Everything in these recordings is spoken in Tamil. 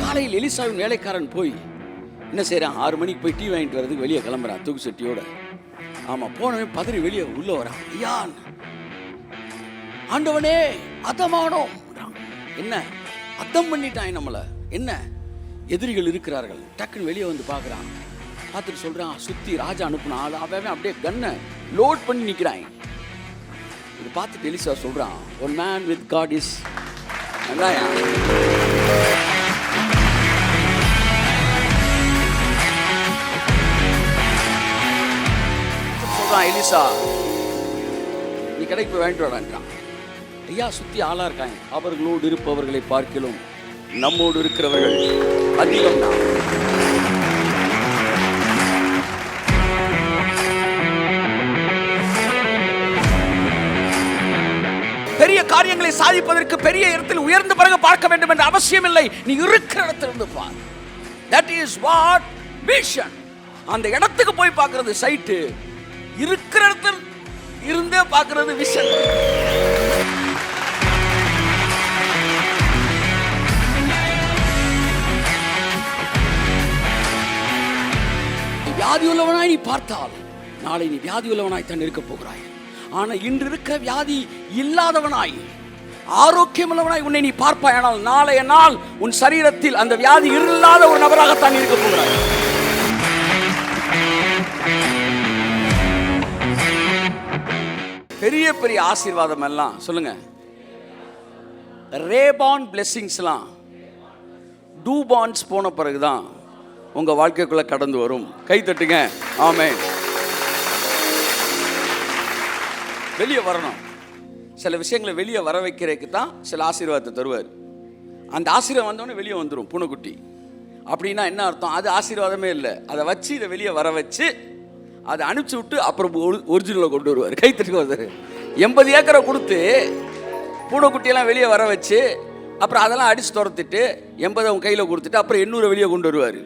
காலையில் எலிசாவின் வேலைக்காரன் போய் என்ன செய்யறான், 6 மணிக்கு போய் டீ வாங்கிட்டு வர்றதுக்கு வெளியே கிளம்புறான் தூக்கு சட்டியோட. ஆமா, போனவன் பதறி வெளியே உள்ள வரான். ஐயா ஆண்டவனே அதமானோம். என்ன அத்தம் பண்ணிட்டான் நம்மள, என்ன எதிரிகள் இருக்கிறார்கள். டக்குன்னு வெளியே வந்து பார்க்குறான். பார்த்துட்டு சொல்கிறான், சுற்றி ராஜா அனுப்புனா அவன் அப்படியே கன்னை லோட் பண்ணி நிற்கிறான். இது பார்த்துட்டு எலிசா சொல்கிறான், one man with God is சொல்கிறான், எலிசா நீ கடைக்கு போய் வாங்கிட்டு வரேன்றான். ஐயா சுற்றி ஆளாக இருக்காங்க. அவர்களோடு இருப்பவர்களை பார்க்கிலும் நம்மோடு இருக்கிறவர்கள் அதிகம் தான். பெரிய காரியங்களை சாதிப்பதற்கு பெரிய இடத்தில் உயர்ந்த பிறகு பார்க்க வேண்டும் என்ற அவசியம் இல்லை. நீ இருக்கிற இடத்திலிருந்து பார். That is what vision. அந்த இடத்துக்கு போய் பார்க்கிறது சைட்டு, இருக்கிற இடத்தில் இருந்தே பார்க்கிறது விஷன். வியாதி உள்ளவனாய் நீ பார்த்தால் நாளை நீ வியாதி உள்ளவனாய் தான் இருக்க போகிறாய். ஆனா இன்று இருக்கிற வியாதி இல்லாதவனாய் ஆரோக்கியம் உள்ளவனாய் உன்னை நீ பார்ப்பாய். ஆனால் நாளைய நாள் உன் சரீரத்தில் அந்த வியாதி இல்லாத ஒரு நபராகத்தான் இருக்க போகிறாய். பெரிய பெரிய ஆசீர்வாதம் எல்லாம் சொல்லுங்க, ரேபான் பிளெஸிங்ஸ்லாம் டூபான்ஸ் போன பிறகுதான் உங்க வாழ்க்கைக்குள்ள கடந்து வரும். கை தட்டுங்க. ஆமென். வெளியே வரணும். சில விஷயங்களை வெளியே வர வைக்கிறதுக்கு தான் சில ஆசீர்வாதத்தை தருவார். அந்த ஆசீர்வாதம் வந்தோடனே வெளியே வந்துடும் பூனைக்குட்டி. அப்படின்னா என்ன அர்த்தம்? அது ஆசீர்வாதமே இல்லை. அதை வச்சு இதை வெளியே வர வச்சு அதை அனுப்பிச்சி விட்டு அப்புறம் ஒரிஜினலை கொண்டு வருவார். கை தட்டுங்க. வருவார். 80 ஏக்கரை கொடுத்து பூனைக்குட்டியெல்லாம் வெளியே வர வச்சு அப்புறம் அதெல்லாம் அடித்து துரத்துட்டு 80 அவங்க கையில் கொடுத்துட்டு அப்புறம் 800 வெளியே கொண்டு வருவார்.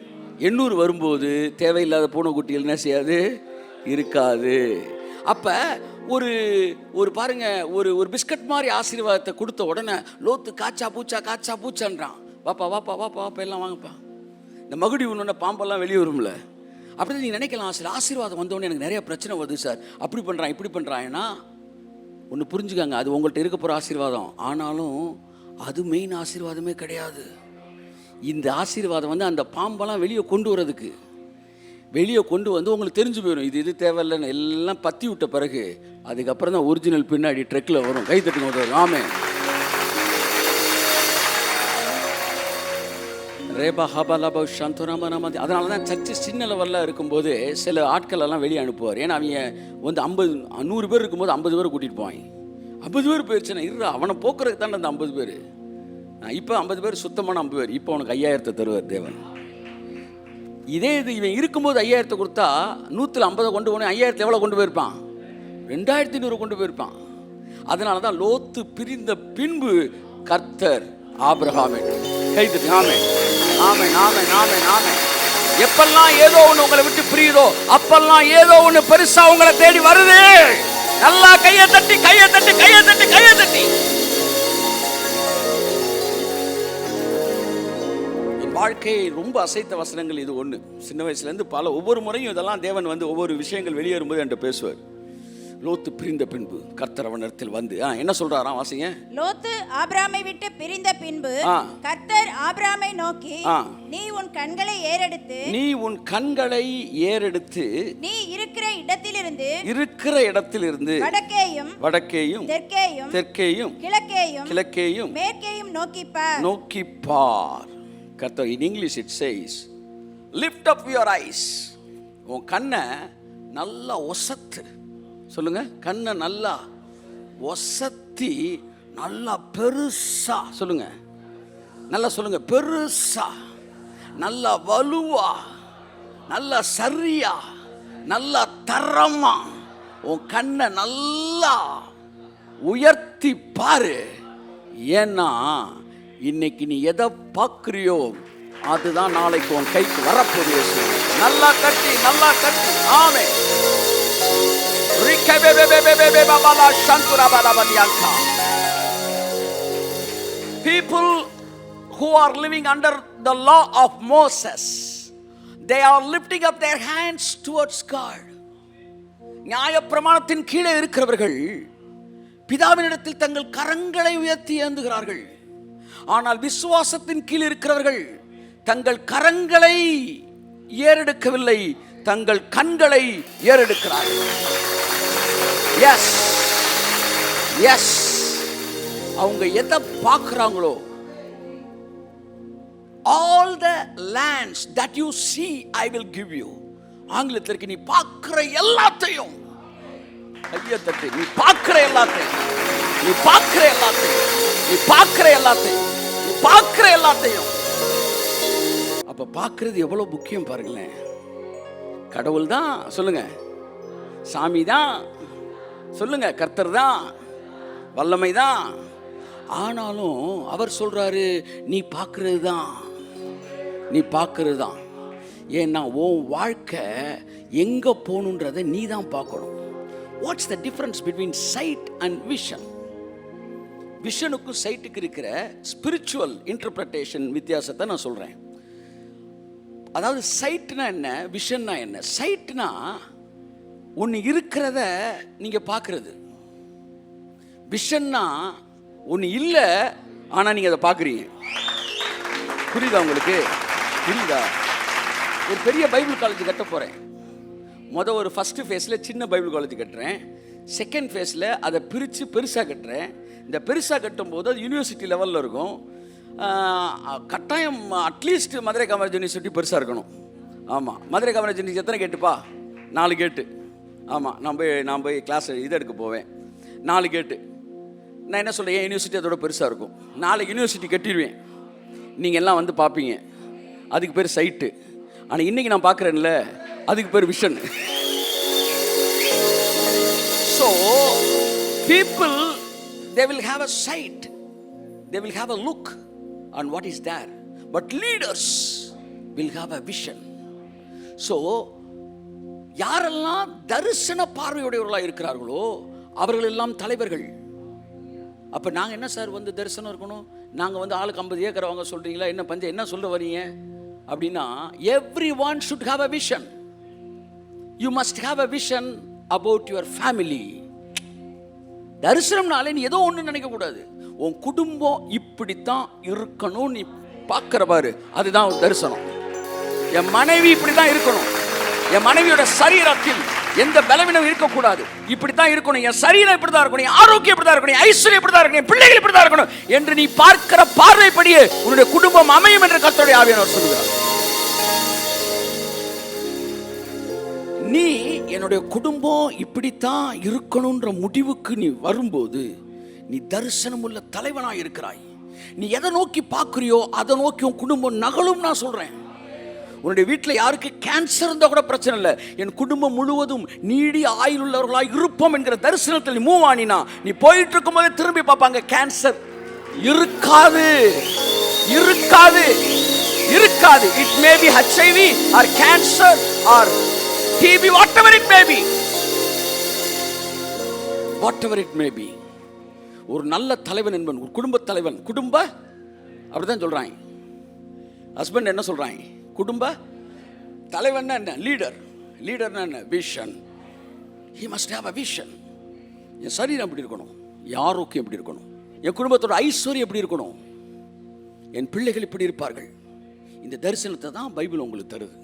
800 வரும்போது தேவையில்லாத பூனைக்குட்டிகள் என்ன செய்யாது, இருக்காது. அப்போ ஒரு பாருங்க, ஒரு பிஸ்கட் மாதிரி ஆசீர்வாதத்தை கொடுத்த உடனே லோத்து காச்சா பூச்சான்றான். வாப்பா வாப்பா வாப்பா வாப்பா எல்லாம் வாங்கப்பா. இந்த மகுடி ஒன்று பாம்பெல்லாம் வெளியே வரும்ல, அப்படி நீங்கள் நினைக்கலாம். சில ஆசீர்வாதம் வந்தோடனே எனக்கு நிறைய பிரச்சனை வருது சார், அப்படி பண்ணுறான் இப்படி பண்ணுறான்னா ஒன்று புரிஞ்சுக்காங்க, அது உங்கள்கிட்ட இருக்க போகிற ஆசீர்வாதம். ஆனாலும் அது மெயின் ஆசீர்வாதமே கிடையாது. இந்த ஆசீர்வாதம் வந்து அந்த பாம்பெல்லாம் வெளியே கொண்டு வரதுக்கு, வெளியே கொண்டு வந்து உங்களுக்கு தெரிஞ்சு போயிடும் இது தேவையில்லைன்னு எல்லாம் பற்றி விட்ட பிறகு அதுக்கப்புறம் தான் ஒரிஜினல் பின்னாடி ட்ரெக்கில் வரும். கை தட்டுங்க வரும். ஆமென். ரேபா ஹபா லபா சந்தோராமா நாம. அதனால தான் சர்ச்சு சின்ன லெவலில் இருக்கும்போது சில ஆட்கள் எல்லாம் வெளியே அனுப்புவார். ஏன்னா அவங்க வந்து 100 பேர் இருக்கும்போது 50 பேர் கூட்டிகிட்டு போவாங்க. 50 பேர் போயிடுச்சுன்னா இருறா அவனை போக்குறதுக்கு தானே அந்த 50 பேர். இப்போ 50 பேர் சுத்தமான 50 பேர். இப்போ அவனுக்கு 5000 தருவார் தேவன். இதே இது இவன் இருக்கும்போது 5000 கொடுத்தா 150 கொண்டு போனேன் 5000 எவ்வளோ கொண்டு போயிருப்பான்? 2500 கொண்டு போயிருப்பான். அதனால தான் லோத்து பிரிந்த பின்பு கர்த்தர் ஆபிரகாமை கைது. ஆமென் ஆமென் ஆமென் ஆமென் ஆமென். எப்பெல்லாம் ஏதோ ஒன்று உங்களை விட்டு பிரியுதோ அப்பெல்லாம் ஏதோ ஒன்று பெருசா உங்களை தேடி வருது. நல்லா கையை தட்டி கையை தட்டி கையை தட்டி கையை தட்டி. வாழ்க்கையை ரொம்ப அசைத்த வசனங்கள் இது ஒன்று. சின்ன வயசுலேருந்து ஒவ்வொரு முறையும் இதெல்லாம் தேவன் வந்து ஒவ்வொரு விஷயங்கள் வெளியேறும்போது என்கிட்ட பேசுவார். லோத்து பிரிந்த பின்பு கர்த்தர் அவனிடத்தில் வந்து என்ன சொல்றாராம்? வாசிங்க. லோத்து ஆபிரகாமை விட்டு பிரிந்த பின்பு கர்த்தர் ஆபிரகாமை நோக்கி, நீ உன் கண்களை ஏறெடுத்து நீ இருக்கிற இடத்திலிருந்து வடக்கேயும் தெற்கேயும் கிழக்கேயும் மேற்கேயும் நோக்கி பார். கர்த்தர் in English it says lift up your eyes. உன் கண்ணை நல்லா ஒசத்து. சொல்லுங்க, கண்ணை நல்லா ஒசத்தி நல்லா பெருசா சொல்லுங்க, நல்லா சொல்லுங்க, பெருசா நல்லா வலுவா நல்லா சரியா நல்லா தரமா உன் கண்ணை நல்லா உயர்த்தி பாரு. ஏன்னா இன்னைக்கு நீ எதை பார்க்குறியோ அதுதான் நாளைக்கு உன் கைக்கு வரப்போகுது. நல்லா கட்டி ஆமென். People who are living under the law of Moses, they are lifting up their hands towards God. நியாயப்பிரமாணத்தின் கீழே இருக்கிறவர்கள் பிதாவினிடத்தில் தங்கள் கரங்களை உயர்த்தி ஏந்துகிறார்கள். ஆனால் விசுவாசத்தின் கீழ் இருக்கிறவர்கள் தங்கள் கரங்களை ஏறெடுக்கவில்லை, தங்கள் கண்களை ஏறெடுக்கிறார்கள். எஸ் எஸ் அவங்க எதை பார்க்குறாங்களோ, all the lands that you see I will give you. ஆங்கிலத்திற்கு நீ பார்க்கிற எல்லாத்தையும், கையை தட்டி, நீ பார்க்கிற எல்லாத்தையும், நீ பார்க்கிற எல்லாத்தையும், நீ பார்க்கிற எல்லாத்தையும், நீ பார்க்கிற எல்லாத்தையும். அப்ப பார்க்கிறது எவ்வளவு முக்கியம் பாருங்களேன். கடவுள் தான் சொல்லுங்க, சாமி தான் சொல்லுங்க, கர்த்தர் தான், வல்லமை தான். ஆனாலும் அவர் சொல்றாரு நீ பார்க்கிறது தான், நீ பார்க்கிறது தான். ஏன்னா உன் வாழ்க்கை எங்க போகணுன்றதை நீ தான் பார்க்கணும். What's the difference between sight and vision? விஷனுக்கும் சைட்டுக்கு இருக்கிற ஸ்பிரிச்சுவல் இன்டர்பிரட்டேஷன் வித்தியாசத்தை நான் சொல்றேன். அதாவது சைட்னா என்ன, விஷன்னா என்ன? சைட்னா ஒன்று இருக்கிறத நீங்க பார்க்கறது. விஷன்னா ஒன்று இல்லை ஆனால் நீங்கள் அதை பார்க்குறீங்க. புரியுதா உங்களுக்கு? புரியுதா? ஒரு பெரிய பைபிள் காலேஜ் கட்ட போகிறேன். ஒரு ஃபஸ்ட்டு ஃபேஸில் சின்ன பைபிள் காலேஜ் கட்டுறேன். செகண்ட் ஃபேஸில் அதை பிரித்து பெருசாக கட்டுறேன். இந்த பெருசாக கட்டும்போது அது யூனிவர்சிட்டி லெவலில் இருக்கும். கட்டாயம் அட்லீஸ்ட் மதுரை காமராஜ் யூனிவர்சிட்டி பெருசாக இருக்கணும். ஆமாம், மதுரை காமராஜ் யூனிவர்சிட்டி எத்தனை கேட்டுப்பா? 4 கேட்டு. ஆமாம், நான் போய் கிளாஸ் இது எடுக்க போவேன். 4 கேட்டு. நான் என்ன சொல்கிறேன், என் யூனிவர்சிட்டி அதோட பெருசாக இருக்கும். 4 யூனிவர்சிட்டி கட்டிடுவேன். நீங்கள் எல்லாம் வந்து பார்ப்பீங்க. அதுக்கு பேர் சைட்டு. ஆனால் இன்றைக்கி நான் பார்க்குறேன்ல, அதுக்கு பேர் vision. So people, they will have a sight, they will have a look on what is there, but leaders will have a vision. So யாரெல்லாம் தரிசன பார்வையுடையவர்களாக இருக்கிறார்களோ அவர்கள் எல்லாம் தலைவர்கள். அப்போ நாங்கள் என்ன சார் வந்து தரிசனம் இருக்கணும், நாங்கள் வந்து ஆளுக்கு 50 ஏக்கர் வாங்க சொல்கிறீங்களா, என்ன பஞ்சம் என்ன சொல்ல வரீங்க அப்படின்னா, everyone should have a vision. You must have a vision about your family. தரிசனம்னாலே நீ ஏதோ ஒன்று நினைக்கக்கூடாது. உன் குடும்பம் இப்படித்தான் இருக்கணும், நீ பார்க்குற பாரு, அதுதான் தரிசனம். என் மனைவி இப்படி தான் இருக்கணும், என் மனைவியோட சரீரத்தில் எந்த பலவீனம் இருக்கக்கூடாது, இப்படித்தான் இருக்கணும், என் சரீரம் இப்படி தான் இருக்கணும், என் ஆரோக்கியம் இப்படி தான் இருக்கணும், என் ஐஸ்வர்யம் இப்படி தான் இருக்கணும், என் பிள்ளைகள் இப்படி தான் இருக்கணும் என்று நீ பார்க்கிற பார்வைப்படியே உன்னுடைய குடும்பம் அமையும் என்று கர்த்தருடைய ஆவியானவர் சொல்கிறார். நீ என்னுடைய குடும்பம் இப்படித்தான் இருக்கணும்ன்ற முடிவுக்கு நீ வரும்போது நீ தரிசனம் உள்ள தலைவனாக இருக்கிறாய். நீ எதை நோக்கி பார்க்குறியோ அதை நோக்கி உன் குடும்பம் நகலும். நான் சொல்றேன், உன்னுடைய வீட்டில் யாருக்கு கேன்சர் இருந்தால் கூட பிரச்சனை இல்லை, என் குடும்பம் முழுவதும் நீடிய ஆயுள் உள்ளவர்களாக இருப்போம் என்கிற தரிசனத்தில் நீ மூவ் ஆனினா, நீ போயிட்டு இருக்கும் போதே திரும்பி பார்ப்பாங்க, கேன்சர் இருக்காது, இருக்காது, இருக்காது. It may be HIV or cancer or TB, whatever it may be, whatever it may be. ஒரு நல்ல தலைவன் என்பன், ஒரு குடும்ப தலைவன், குடும்ப அப்படிதான் சொல்றாங்க. ஹஸ்பண்ட் என்ன சொல்றாங்க, குடும்ப தலைவன் என்ன, லீடர். லீடர்னா என்ன, vision. he must have a vision. என் சரீரம் எப்படி இருக்கணும், என் ஆரோக்கியம் எப்படி இருக்கணும், என் குடும்பத்தோட ஐஸ்வர்யம் எப்படி இருக்கணும், என் பிள்ளைகள் இப்படி இருப்பார்கள். இந்த தரிசனத்தை தான் பைபிள் உங்களுக்கு தருது.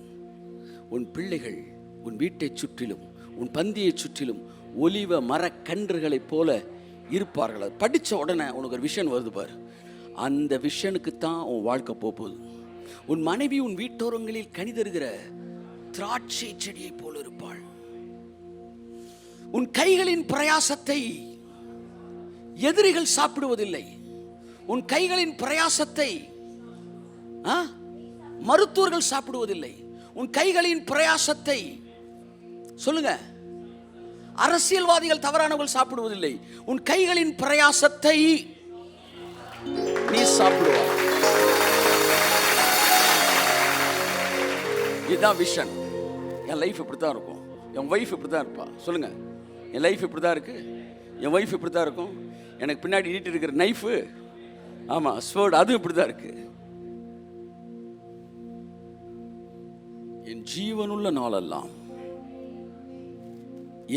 உன் பிள்ளைகள் உன் வீட்டை சுற்றிலும் உன் பந்தியை சுற்றிலும் ஒலிவ மரக்கன்றுகளைப் போல இருப்பார்கள். அது படித்த உடனே உனக்கு ஒரு விஷன் வருது பாரு, அந்த விஷனுக்கு தான் உன் வாழ்க்கை போகுது. உன் மனைவி உன் வீட்டோரங்களில் கனிதருகிற திராட்சை செடியை போல இருப்பாள். உன் கைகளின் பிரயாசத்தை எதிரிகள் சாப்பிடுவதில்லை. உன் கைகளின் பிரயாசத்தை மருத்துவர்கள் சாப்பிடுவதில்லை. உன் கைகளின் பிரயாசத்தை சொல்லுங்க, அரசியல்வாதிகள் தவறானவர்கள் சாப்பிடுவதில்லை. உன் கைகளின் பிரயாசத்தை நீ சாப்பிடுவாய். இதுதான் விஷன். என் லைஃப் இப்படி தான் இருக்கும், என் ஒய்ஃப் இப்படி தான் இருப்பா. சொல்லுங்க, என் லைஃப் இப்படி தான் இருக்கு, என் ஒய்ஃப் இப்படி தான் இருக்கும். எனக்கு பின்னாடி நீட்டு இருக்கிற நைஃபு, ஆமாம் ஸ்வேர்டு, அது இப்படி தான் இருக்கு. என் ஜீவனுள்ள நாளெல்லாம்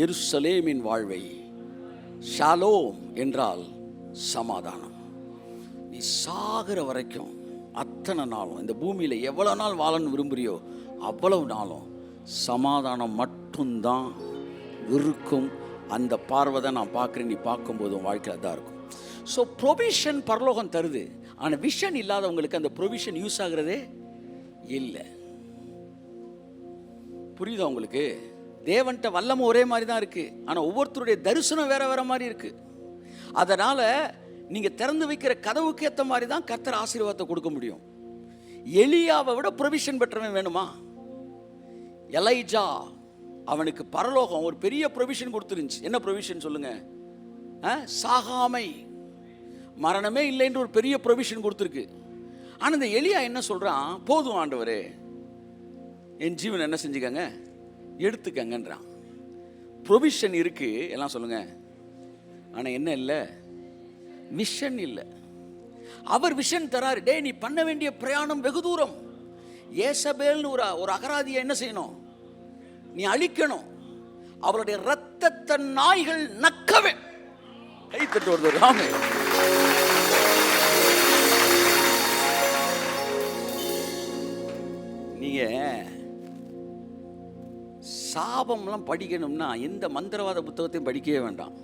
எருசலேமின் வாழ்வை, ஷாலோம் என்றால் சமாதானம், நீ சாகிற வரைக்கும் அத்தனை நாளும் இந்த பூமியில் எவ்வளோ நாள் வாழன்னு விரும்புறியோ அவ்வளவு நாளும் சமாதானம் மட்டும்தான் இருக்கும். அந்த பார்வை தான் நான் பார்க்குறேன். நீ பார்க்கும்போது உன் வாழ்க்கையில் தான் இருக்கும். ஸோ ப்ரொவிஷன் பரலோகம் தருது. ஆனால் விஷன் இல்லாதவங்களுக்கு அந்த ப்ரொவிஷன் யூஸ் ஆகுறதே இல்லை. புரியுதா உங்களுக்கு? தேவன்கிட்ட வல்லமை ஒரே மாதிரி தான் இருக்குது, ஆனால் ஒவ்வொருத்தருடைய தரிசனம் வேற வேற மாதிரி இருக்குது. அதனால் நீங்கள் திறந்து வைக்கிற கதவுக்கு ஏற்ற மாதிரி தான் கர்த்தர் ஆசீர்வாதத்தை கொடுக்க முடியும். எலியாவை விட ப்ரொவிஷன் பெற்றவன் வேணுமா? எலைஜா, அவனுக்கு பரலோகம் ஒரு பெரிய ப்ரொவிஷன் கொடுத்துருந்துச்சு. என்ன ப்ரொவிஷன் சொல்லுங்க? சாகாமை, மரணமே இல்லைன்ற ஒரு பெரிய ப்ரொவிஷன் கொடுத்துருக்கு. ஆனால் இந்த எலியா என்ன சொல்கிறான்? போதும் ஆண்டவரே, என் ஜீவன் என்ன செஞ்சுக்கங்க, எடுத்துக்கங்கன்றான். ப்ரொவிஷன் இருக்கு எல்லாம் சொல்லுங்க, ஆனால் என்ன இல்லை? விஷன் இல்லை. அவர் விஷன் தராரு. டே, நீ பண்ண வேண்டிய பிரயாணம் வெகு தூரம். ஏசபேல்னு ஒரு அகராதியை என்ன செய்யணும்? நீ அழிக்கணும். அவருடைய ரத்தத்தை நாய்கள் நக்கவே. கை தட்டு வருது. ஆமே. நீங்க சாபம்லாம் படிக்கணும்னா எந்த மந்திரவாத புத்தகத்தையும் படிக்கவே வேண்டாம்.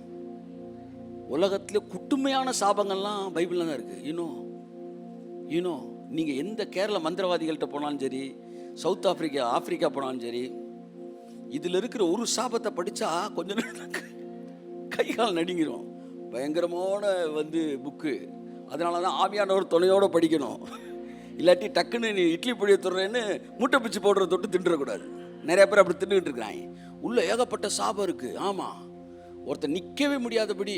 உலகத்தில் குட்டுமையான சாபங்கள்லாம் பைபிளில் தான் இருக்கு. யூனோ நீங்க எந்த கேரள மந்திரவாதிகள்கிட்ட போனாலும் சரி, சவுத் ஆப்பிரிக்கா போனாலும் சரி, இதில் இருக்கிற ஒரு சாபத்தை படித்தா கொஞ்ச நேரம் கை கால் நடுங்கிரும். பயங்கரமான புக்கு. அதனால தான் ஆவியானவர் துணையோடு படிக்கணும். இல்லாட்டி டக்குன்னு நீ இட்லி பொடியை தொடுறேன்னு மூட்டை பிச்சு போடுற தொட்டு திண்டுறக்கூடாது. நிறைய பேர் அப்படி தின்னுக்கிட்டு இருக்கிறாங்க. உள்ள ஏகப்பட்ட சாபம் இருக்குது. ஆமாம், ஒருத்தர் நிற்க முடியாதபடி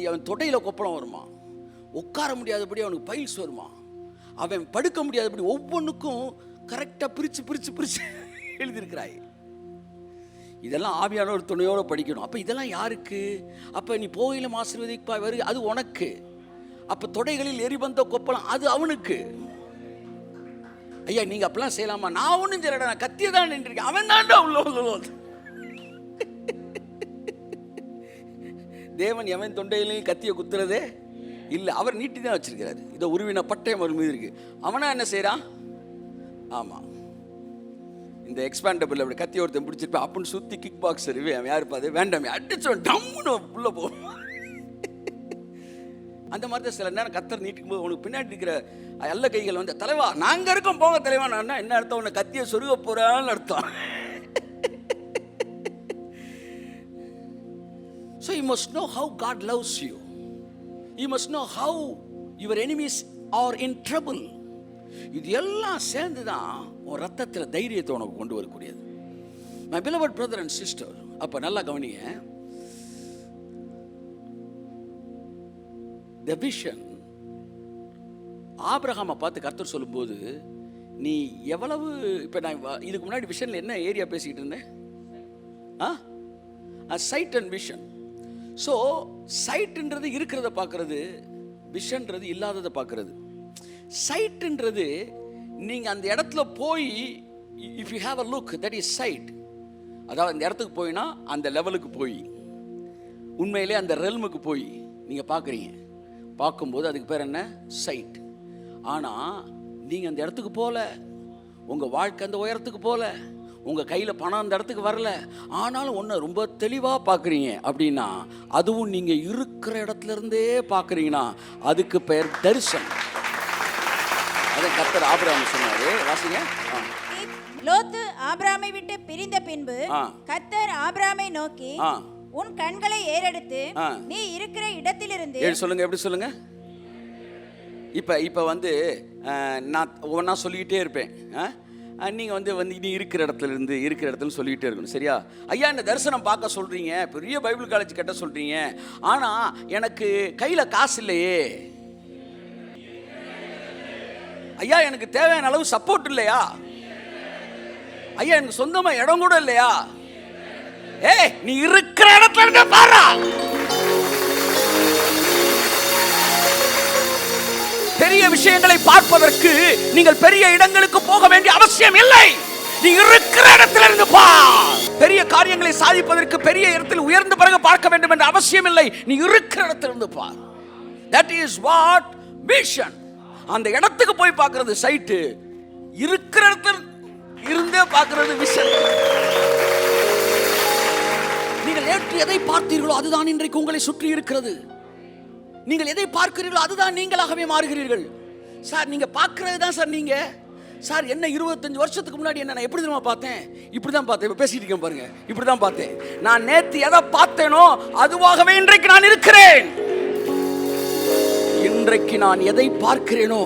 அவன் தொடையில் கொப்பளம் வருமா, உட்கார முடியாதபடி அவனுக்கு பைல்ஸ் வருமா, அவன் படுக்க முடியாதபடி ஒவ்வொன்றுக்கும் கரெக்டாக பிரித்து எழுதியிருக்கிறாய். இதெல்லாம் ஆவியானவர் துணையோடு படிக்கணும். அப்போ இதெல்லாம் யாருக்கு? அப்போ நீ போயிலும் ஆசீர்வதிப்பா வருது, அது உனக்கு. அப்போ தொடைகளில் எரிபந்த கொப்பளம், அது அவனுக்கு. ஐயா நீங்கள் அப்படிலாம் செய்யலாமா? நான் ஒன்றும் செய்யலடா, நான் கத்தியை தான் நின்றுருக்கேன். அவன் தான்டா உள்ள. தேவன் எவன் தொண்டையிலையும் கத்தியை குத்துறதே இல்லை. அவர் நீட்டி தான் வச்சிருக்கிறாரு. இதை உருவின பட்டயம் அவர் மீது இருக்கு. அவனா என்ன செய்யறான்? ஆமாம், இந்த எக்ஸ்பேண்டபிள் அப்படி கத்தி ஒருத்தன் பிடிச்சிருப்பேன் அப்படின்னு சுற்றி கிக் பாக்ஸர் அவன் யாரு பாது வேண்டாமே அடிச்சோம் டம்முன்னு உள்ள போவோம். அந்த மாதிரி தான் சில நேரம் கத்தர் நீட்டிக்கும் போது உனக்கு பின்னாடி இருக்கிற எல்லா கைகள் தலைவா நாங்கள் இருக்கோம் போங்க தலைவா. நான் என்ன அர்த்தம்? உன்னை கத்தியை சொருக போறான்னு அர்த்தம். So you must know how God loves you. You must know how your enemies are in trouble. இது எல்லாம் சேர்ந்து தான் உன் ரத்தத்தில் தைரியத்தை உனக்கு கொண்டு வரக்கூடியது. My beloved brother and sister, அப்போ நல்லா கவனிங்க. The vision, ஆபிரகாமை பார்த்து கர்த்தர் சொல்லும்போது நீ எவ்வளவு, இப்போ நான் இதுக்கு முன்னாடி விஷனில் என்ன ஏரியா பேசிக்கிட்டு இருந்தேன்? Sight and vision. ஸோ சைட்டுன்றது இருக்கிறத பார்க்கறது, விஷன்றது இல்லாததை பார்க்கறது. சைட்டுன்றது நீங்கள் அந்த இடத்துல போய், if you have a look, that is sight. அதாவது அந்த இடத்துக்கு போயினா அந்த லெவலுக்கு போய் உண்மையிலே அந்த ரெல்முக்கு போய் நீங்கள் பார்க்குறீங்க. பார்க்கும்போது அதுக்கு பேர் என்ன? சைட். ஆனால் நீங்கள் அந்த இடத்துக்கு போகல, உங்கள் வாழ்க்கை அந்த உயரத்துக்கு போகல, உங்கள் கையில் பணம் அந்த இடத்துக்கு வரல, ஆனாலும் ஒன்று ரொம்ப தெளிவாக பார்க்குறீங்க அப்படின்னா, அதுவும் நீங்கள் இருக்கிற இடத்துல இருந்தே பார்க்குறீங்கன்னா அதுக்கு பெயர் தரிசனம். அதை கர்த்தர் ஆபிரகாம் சொன்னாரு. வாசிங்க. லோத்து ஆபிரகாமை விட்டு பிரிந்த பின்பு கர்த்தர் ஆபிரகாமை நோக்கி, உன் கண்களை ஏறெடுத்து நீ இருக்கிற இடத்திலிருந்து சொல்லுங்க. எப்படி சொல்லுங்க? இப்போ நான் ஒவ்வொன்றா சொல்லிக்கிட்டே இருப்பேன். நீங்கள் நீ இருக்கிற இடத்துல சொல்லிக்கிட்டே இருக்கணும். சரியா? ஐயா இந்த தரிசனம் பார்க்க சொல்கிறீங்க, பெரிய பைபிள் காலேஜ் கட்ட சொல்கிறீங்க, ஆனால் எனக்கு கையில் காசு இல்லையே. ஐயா எனக்கு தேவையான அளவு சப்போர்ட் இல்லையா? ஐயா எனக்கு சொந்தமாக இடம் கூட இல்லையா? நீ இருக்கிற இடத்துல இருக்க பாரு. பெரிய விஷயங்களை பார்ப்பதற்கு நீங்கள் பெரிய இடங்களுக்கு போக வேண்டிய அவசியம் இல்லை. நீ இருக்கிற இடத்திலிருந்து பார். பெரிய காரியங்களை சாதிப்பதற்கு பெரிய இடத்தில் உயர்ந்த பிறகு பார்க்க வேண்டும் என்ற அவசியம் இல்லை. நீ இருக்கிற இடத்திலிருந்து பார். That is what vision. அந்த இடத்துக்கு போய் பார்க்கிறது சைட்டு, இருக்கிற இடத்துல இருந்தே பார்க்கிறது விஷன். நீங்கள் நேற்று எதை பார்த்தீர்களோ அதுதான் இன்றைக்கு உங்களை சுற்றி இருக்கிறது. நீங்கள் எதை பார்க்கிறீர்களோ அதுதான் நீங்களாகவே மாறுகிறீர்கள். சார் நீங்க பார்க்கிறது தான் சார் நீங்க. சார் என்ன 25 வருஷத்துக்கு முன்னாடி என்ன நான் எப்படி தெரியுமா பார்த்தேன்? இப்படி தான் பார்த்தேன். இப்போ பேசிட்டு இருக்கேன் பாருங்க, இப்படி தான் பார்த்தேன். நான் நேற்று எதை பார்த்தேனோ அதுவாகவே இன்றைக்கு நான் இருக்கிறேன். இன்றைக்கு நான் எதை பார்க்கிறேனோ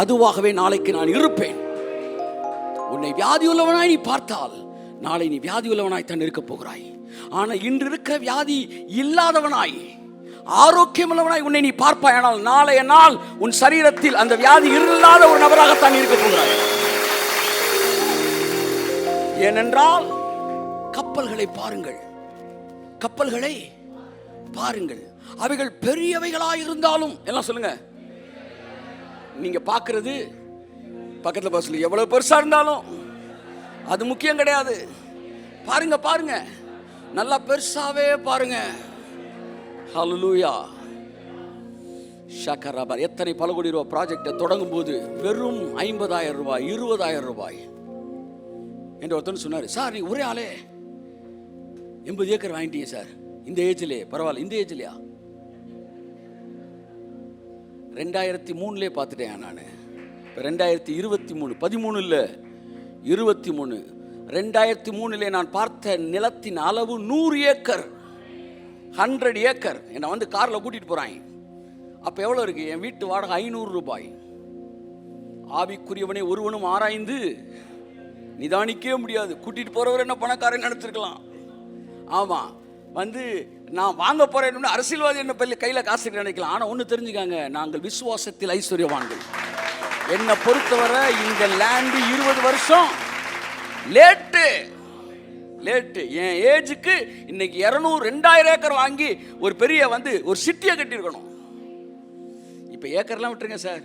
அதுவாகவே நாளைக்கு நான் இருப்பேன். உன்னை வியாதி உள்ளவனாய் நீ பார்த்தால் நாளை நீ வியாதி உள்ளவனாய் தான் இருக்க போகிறாய். ஆனால் இன்று இருக்கிற வியாதி இல்லாதவனாய் ஆரோக்கியம் உள்ளவனாய் உன்னை நீ பார்ப்பாய். ஆனால் நாளைய நாள் உன் சரீரத்தில் அந்த வியாதி இல்லாத ஒரு நபராகத்தான் இருக்க போகிறாய். ஏனென்றால் கப்பல்களை பாருங்கள், கப்பல்களை பாருங்கள். அவைகள் பெரியவைகளாய் இருந்தாலும், எல்லாம் சொல்லுங்க, நீங்க பார்க்கிறது பக்கத்துல பஸ்ல எவ்வளவு பெருசா இருந்தாலும் அது முக்கியம் கிடையாது. பாருங்க பாருங்க, நல்லா பெருசாவே பாருங்க. ஹல்லேலூயா. ஷக்கரபர். எத்தனை பல கோடி ரூபாய் ப்ராஜெக்டை தொடங்கும் போது வெறும் 50,000 ரூபாய் 20,000 ரூபாய் என்று ஒருத்தர் சொன்னார். சார் நீ ஒரே ஆளே 80 ஏக்கர் வாங்கிட்டீங்க சார் இந்த ஏஜ்லேயே. பரவாயில்ல, இந்த ஏஜ்லையா? 2003 பார்த்துட்டேன் நான். 2023 13 இல்லை 23. 2003 நான் பார்த்த நிலத்தின் அளவு 100 ஏக்கர் 100 ஏக்கர். என்னை வந்து காரில் கூட்டிகிட்டு போகிறாங்க. அப்போ எவ்வளோ இருக்கு? என் வீட்டு வாடகை 500 ரூபாய். ஆவிக்குரியவனை ஒருவனும் ஆராய்ந்து நிதானிக்கவே முடியாது. கூட்டிகிட்டு போகிறவர் என்ன பணக்காரன் நினச்சிருக்கலாம். ஆமாம், வந்து நான் வாங்க போகிறேன்னு அரசியல்வாதி என்ன பள்ளி கையில் காசு நினைக்கலாம். ஆனால் ஒன்று தெரிஞ்சுக்காங்க, நாங்கள் விசுவாசத்தில் ஐஸ்வர்யவான்கள். என்னை பொறுத்தவரை இந்த லேண்டு 20 வருஷம் லேட்டு. என் ஏஜுக்கு இன்னைக்கு 200-2000 ஏக்கர் வாங்கி ஒரு பெரிய வந்து ஒரு சிட்டியை கட்டியிருக்கணும். இப்போ ஏக்கர்லாம் விட்டுருங்க சார்.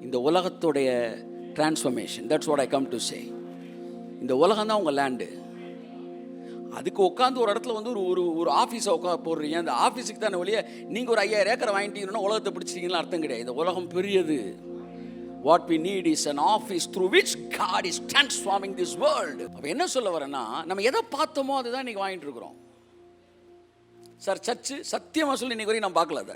இந்த உலகத்துடைய transformation, that's what I come to say. இந்த உலகம் தான் உங்கள் லேண்டு. அதுக்கு உட்காந்து ஒரு இடத்துல வந்து ஒரு ஆஃபீஸை போடுறீங்க. அந்த ஆஃபீஸுக்கு தானே ஒழிய நீங்கள் ஒரு 5000 ஏக்கர் வாங்கிட்டீங்கன்னா உலகத்தை பிடிச்சிட்டீங்கன்னு அர்த்தம் கிடையாது. இந்த உலகம் பெரியது. What we need is an office through which God is transforming this world. அப்ப என்ன சொல்ல வரேன்னா, நம்ம எதை பார்த்தோமோ அதுதான் இன்னைக்கு வாங்கிட்டு இருக்கிறோம். சார் சர்ச்சு சத்தியமா சொல்லி இன்னைக்கு வரைக்கும் நான் பார்க்கல அதை.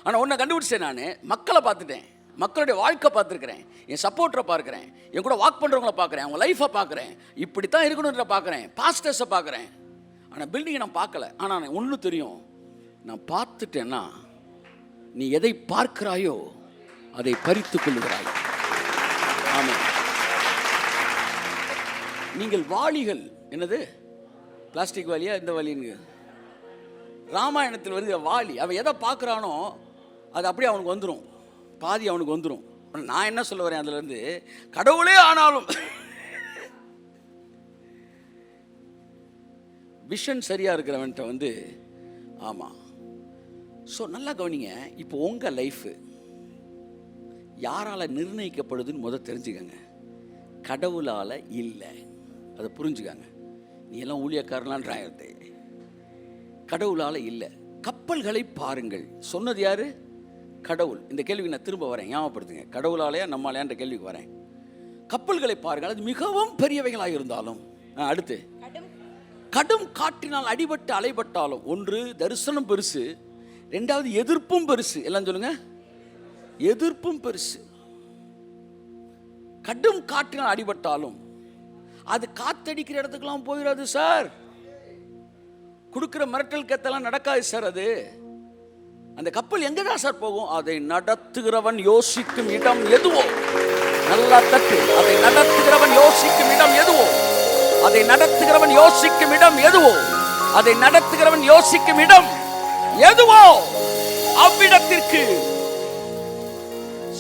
ஆனால் ஒன்றை கண்டுபிடிச்சேன். நான் மக்களை பார்த்துட்டேன், மக்களுடைய வாழ்க்கை பார்த்துருக்கிறேன், என் சப்போர்ட்டரை பார்க்குறேன், என் கூட வாக் பண்ணுறவங்களை பார்க்குறேன், அவங்க லைஃப்பை பார்க்குறேன், இப்படி தான் இருக்கணுன்ற பார்க்குறேன், பாஸ்டர்ஸை பார்க்குறேன். ஆனால் பில்டிங்கை நான் பார்க்கல. ஆனால் ஒன்று தெரியும், நான் பார்த்துட்டேன்னா நீ எதை பார்க்கிறாயோ அதை பறித்துக் கொள்கிறாய். ஆமென். நீங்கள் வாளிகள், என்னது பிளாஸ்டிக் வாலியா இந்த வாலிங்க? ராமாயணத்தில் வருகிற வாளி. அவன் எதை பார்க்குறானோ அது அப்படியே அவனுக்கு வந்துடும், பாதி அவனுக்கு வந்துடும். நான் என்ன சொல்ல வரேன், அதுல இருந்து கடவுளே ஆனாலும் விஷன் சரியா இருக்கிறவன்ட்ட வந்து ஆமாம். ஸோ நல்லா கவனிங்க. இப்போ உங்கள் லைஃபு யாரால் நிர்ணயிக்கப்படுதுன்னு முதல் தெரிஞ்சுக்கங்க. கடவுளால் இல்லை, அதை புரிஞ்சுக்காங்க. நீ எல்லாம் ஊழியக்காரலான்றாயிரத்தே, கடவுளால் இல்லை. கப்பல்களை பாருங்கள் சொன்னது யாரு? கடவுள். இந்த கேள்விக்கு நான் திரும்ப வரேன், ஞாபகப்படுத்துங்க. கடவுளாலேயா நம்மளான்ற கேள்விக்கு வரேன். கப்பல்களை பாருங்கள், அது மிகவும் பெரியவைகளாக இருந்தாலும். அடுத்து கடும் காற்றினால் அடிபட்டு அலைபட்டாலும். ஒன்று தரிசனம் பெருசு, ரெண்டாவது எதிர்ப்பும் பெருசு. எல்லாம் சொல்லுங்க, எதிர்ப்பும் பெருசு. கடும் காற்றினால் அடிபட்டாலும் அது காத்தடிக்கிற இடத்துக்கெல்லாம் போயிடாது சார். கொடுக்கிற மிரட்டல் கத்தெல்லாம் நடக்காது சார். அது அந்த கப்பல் எங்க தான் சார் போகும்? அதை நடத்துகிறவன் யோசிக்கும் இடம் எதுவோ, நல்லா தட்டு. அதை நடத்துகிறவன் யோசிக்கும் இடம் எதுவோ, அதை நடத்துகிறவன் யோசிக்கும் இடம் எதுவோ, அதை நடத்துகிறவன் யோசிக்கும் இடம் எதுவோ அவ்விடத்திற்கு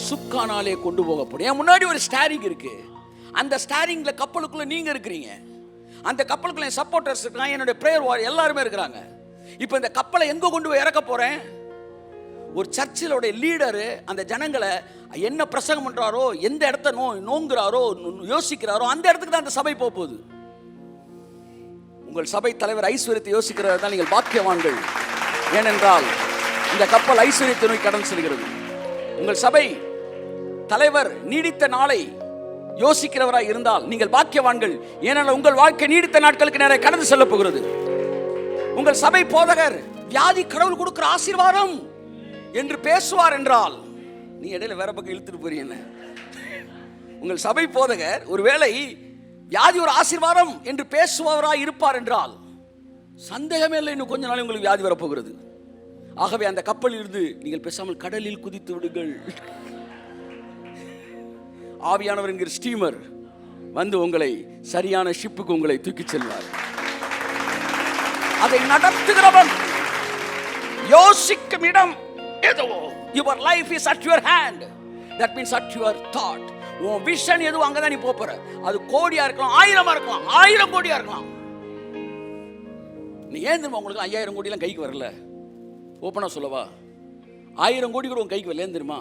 சுக்கானாலே கொண்டு போகப்படும். என் முன்னாடி ஒரு ஸ்டாரிங் இருக்கு. அந்த ஸ்டாரிங்ல கப்பலுக்குள்ள நீங்க இருக்கிறீங்க. அந்த கப்பலுக்குள்ள என் சப்போர்ட்டர்ஸ் இருக்காங்க, என்னுடைய பிரேயர் வாரியர் எல்லாருமே இருக்கிறாங்க. இப்போ இந்த கப்பலை எங்க கொண்டு போய் இறக்க போறேன்? ஒரு சர்ச்சிலோட லீடரு அந்த ஜனங்களை என்ன பிரசங்கம் பண்றாரோ, எந்த இடத்த நோங்குறாரோ, யோசிக்கிறாரோ, அந்த இடத்துக்கு தான் அந்த சபை போகுது. உங்கள் சபை தலைவர் ஐஸ்வர்யத்தை யோசிக்கிறதா தான் நீங்கள் பாக்கியவான்கள். ஏனென்றால் இந்த கப்பல் ஐஸ்வர்யத்தை நோக்கி கடந்து செல்கிறது. உங்கள் சபை தலைவர் நீடித்த நாளை யோசிக்கிறவராய் இருந்தால் நீங்கள் பாக்கியவான்கள். ஏனென்றால் உங்கள் வாழ்க்கை நீடித்த நாட்களுக்கு நேரே கடந்து செல்ல போகிறது. உங்கள் சபை போதகர் வியாதி கடவுள் கொடுக்கிற ஆசீர்வாதம் என்று பேசுவார் என்றால் நீ இடையில வேற பக்கம் இழுத்துட்டு போறீங்க. உங்கள் சபை போதகர் ஒருவேளை வியாதி ஒரு ஆசீர்வாதம் என்று பேசுபவராய் இருப்பார் என்றால் சந்தேகமே இல்லை, இன்னும் கொஞ்ச நாள் உங்களுக்கு வியாதி வரப்போகிறது. ஆகவே அந்த கப்பலில் இருந்து நீங்கள் பேசாமல் கடலில் குதித்து விடுங்கள். ஆவியானவர் என்கிற ஸ்டீமர் வந்து உங்களை சரியான ஷிப்புக்கு உங்களை தூக்கி செல்வார். அதை நடத்துகிறவன் யோசிக்கும் இடம் எதுவோ, your life is at your hand, that means at your thought. உன் விஷன் எதுவும் அங்கதான் நீ போற. அது கோடியா இருக்கலாம், 1000 இருக்கலாம், 1000 கோடியா இருக்கலாம். நீ ஏன் தெரியுமா உங்களுக்கு 5000 கோடி எல்லாம் கைக்கு வரல? ஓப்பனா சொல்லவா, 1000 கோடி கூட உன் கைக்கு வரல. ஏன் தெரியுமா?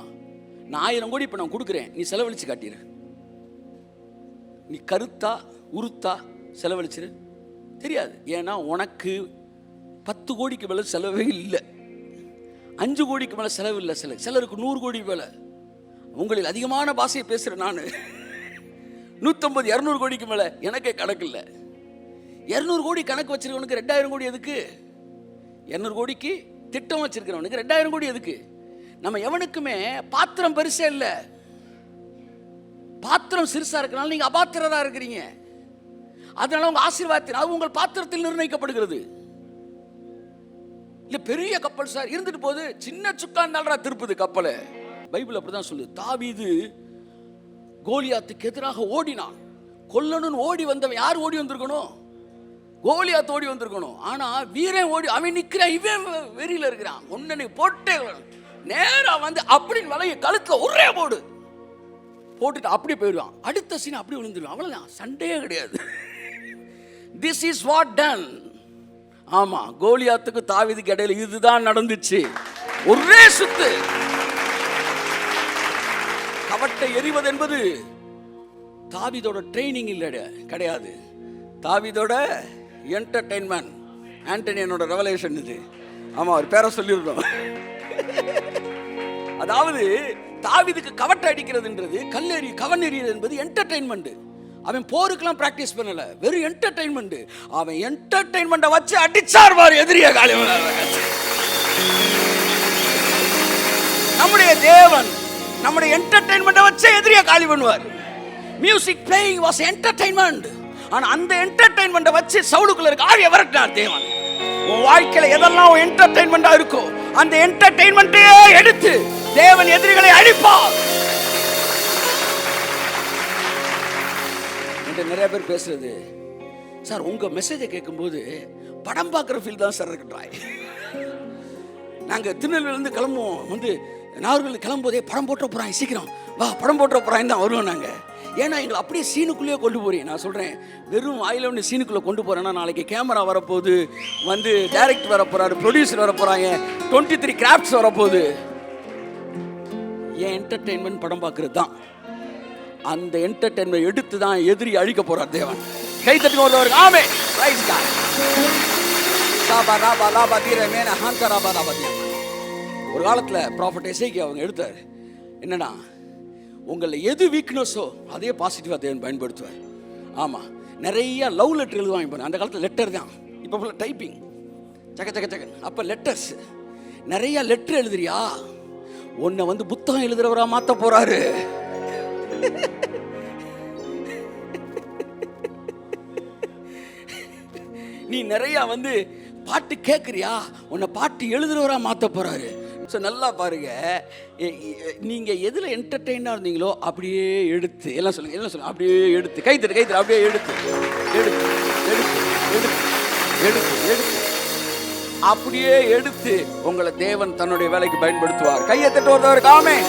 நான் 1000 கோடி இப்ப நான் கொடுக்குறேன், நீ செலவழிச்சு காட்டிரு. நீ கருத்தா உருத்தா செலவழிச்சிரு தெரியாது. ஏன்னா உனக்கு 10 கோடிக்கு மேல செலவே இல்லை, 5 கோடிக்கு மேல செலவு இல்லை. சிலருக்கு 100 கோடி மேல. உங்களில் அதிகமான பாஷையை பேசுறேன் நான். 150 200 கோடிக்கு மேல எனக்கே கணக்கு இல்லை. 200 கோடி கணக்கு வச்சிருக்கவனுக்கு 2000 கோடி எதுக்கு? 200 கோடிக்கு திட்டம் வச்சிருக்கிறவனுக்கு 2000 கோடி எதுக்கு? நம்ம எவனுக்குமே பாத்திரம் பெருசே இல்லை. பாத்திரம் சிறுசா இருக்கனால நீங்க அபாத்திரரா இருக்கிறீங்க. அதனால உங்க ஆசீர்வாதத்தின் அது உங்கள் பாத்திரத்தில் நிர்ணயிக்கப்படுகிறது. இல்ல பெரிய கப்பல் சார் இருந்துட்டு போது, சின்ன சுக்கா இருந்தாலும் திருப்புது கப்பலை. பைபிள் அப்படிதான் சொல்லுது. தாவீது கோலியாத்துக்கு எதிராக ஓடினான். கொல்லணும்னு ஓடி வந்தவன் யார் ஓடி வந்திருக்கணும்? கோலியாத் ஓடி வந்திருக்கணும். ஆனா வீரன் ஓடி, அவன் நிக்கிறான், இவன் வெறியில இருக்கிறான். ஒன்னு போட்டே நேரா வந்து அப்படின்னு வலைய கழுத்துல ஒரே போட்டுட்டு அப்படி போயிடுவான். அடுத்த சீன் அப்படி விழுந்துருவான். அவ்வளவுதான், சண்டையே கிடையாது. This is what done. ஆமா, கோலியாத்துக்கு தாவீதுக்கு இடையில இதுதான் நடந்துச்சு. ஒரே சுத்து. கவட்டை எறிவது என்பது தாவீதோட ட்ரைனிங் இல்ல, கிடையாது. தாவீதோட என்டர்டெயின்மெண்ட். ஆண்டனியனோட ரெவலேஷன் இது. ஆமா, அவர் பேரை சொல்லிருந்தோம். அதாவது தாவீதுக்கு கவட்டை அடிக்கிறதுன்றது, கல்லெறி கவனெறியது என்பது என்டர்டெயின்மெண்ட். அவன் போருக்கெல்லாம் பிராக்டிஸ் பண்ணல, வெறும் என்டர்டெயின்மெண்ட். அவன் என்டர்டெயின்மெண்ட்டை வச்சு அடிச்சார் பாரு எதிரிய காலி. நம்முடைய தேவன் நம்முடைய என்டர்டெயின்மெண்ட்டை வச்சு எதிரிய காலி பண்ணுவார். Music playing was entertainment. ஆனா அந்த என்டர்டெயின்மெண்ட்டை வச்சு சவுலுக்குள்ள இருக்க ஆவியை விரட்டினார் தேவன். உன் வாழ்க்கையில எதெல்லாம் என்டர்டெயின்மெண்டா இருக்கோ அந்த என்டர்டெயின்மெண்ட்டையே எடுத்து தேவன் எதிரிகளை அழிப்பார். நிறைய பேர் பேசுறது, சார் உங்க மெசேஜை கேட்கும்போது படம் பார்க்குற ஃபீல் தான் சார் இருக்குன்றாய். நாங்கள் திருநெல்வேலியிலேருந்து கிளம்புவோம், வந்து நாகர்கோவில் கிளம்பும்போதே படம் போட்ட போகிறான், சீக்கிரம் வா படம் போட்ட போகிறான் தான் வருவோம் நாங்கள். ஏன்னா எங்களை அப்படியே சீனுக்குள்ளேயே கொண்டு போறீங்க. நான் சொல்கிறேன், வெறும் வாயில ஒன்று சீனுக்குள்ளே கொண்டு போகிறேன்னா நாளைக்கு கேமரா வரப்போகுது, வந்து டைரக்டர் வர போகிறாரு, ப்ரொடியூசர் வர போகிறாங்க, 23 கிராஃப்ட்ஸ் வரப்போகுது. என் என்டர்டெயின்மெண்ட் படம் பார்க்குறது தான். அந்த என்டர்டெயின்மெண்ட் எடுத்து தான் எதிரி அழிக்க போறார் தேவன். கை தட்டி வருவார். ஆமென். Praise God. சாபா ராபா லாபா தீரமேன ஹந்தராபா ராபதியா. ஒரு காலத்துல ப்ராஃபட் எசேக்கியா அவங்க எடுத்தார். என்னன்னா, உங்களை எது வீக்னஸோ அதே பாசிட்டிவா தேவன் பயன்படுத்துவார். ஆமா, நிறைய லவ் லெட்டர் எழுதுவாங்க. அந்த காலத்துல லெட்டர் தான், இப்போ ஃபுல்லா டைப்பிங், சக்க சக்க சக்கன். அப்ப லெட்டர்ஸ், நிறைய லெட்டர் எழுதுறியா, உன்னை வந்து புத்தகம் எழுதுறவரா மாத்த போறாரு. நீ நிறைய வந்து பாட்டு கேட்குறியா, உன்னை பாட்டு எழுதுறவரா மாத்த போறாரு. ஸோ நல்லா பாருங்க, நீங்க எதுல என்டர்டெயினாக இருந்தீங்களோ அப்படியே எடுத்து எல்லாம் சொல்லுங்க, எல்லாம் சொல்லுங்க, அப்படியே எடுத்து கைத்தட்டு கைத்தட்டு அப்படியே எடுத்து எடுத்து எடுத்து எடுத்து எடுத்து எடுத்து அப்படியே எடுத்து உங்களை தேவன் தன்னுடைய வேலைக்கு பயன்படுத்துவார். கையை தட்டு வருவதற்கு ஆமென்.